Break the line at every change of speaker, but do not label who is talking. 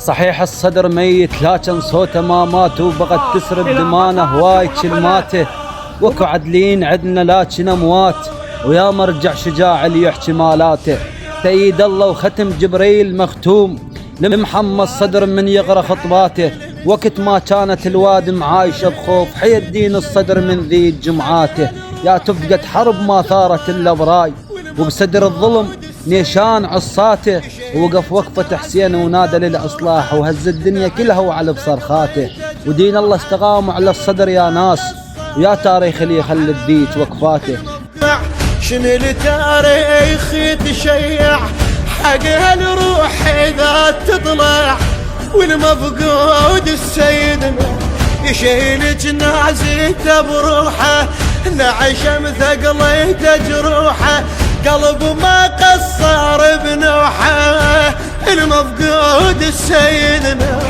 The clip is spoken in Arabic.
صحيح الصدر ميت لكن صوته ما مات، وبغت تسرب دمانه هواي كلماته. وكو عدلين عدنا لكن اموات، ويا مرجع شجاع اللي يحكي مالاته. تأييد الله وختم جبريل مختوم لمحمد صدر من يغرى خطباته. وقت ما كانت الوادم عايشة بخوف حي الدين الصدر من ذي جمعاته. يا تفقد حرب ما ثارت الا براي، وبصدر الظلم نيشان عصاته. ووقف وقفة حسين ونادى للإصلاح، وهز الدنيا كلها وعلى بصرخاته. ودين الله استقام على الصدر يا ناس، ويا تاريخ اللي يخلي الديت وقفاته.
شنو التاريخ يتشيع حق هالروح اذا تطلع، والمفقود السيدنا يشيل جنازته بروحه. نعشم ثقلته جروحه، قلب ما قصر بنوحه. المفقود السيدنا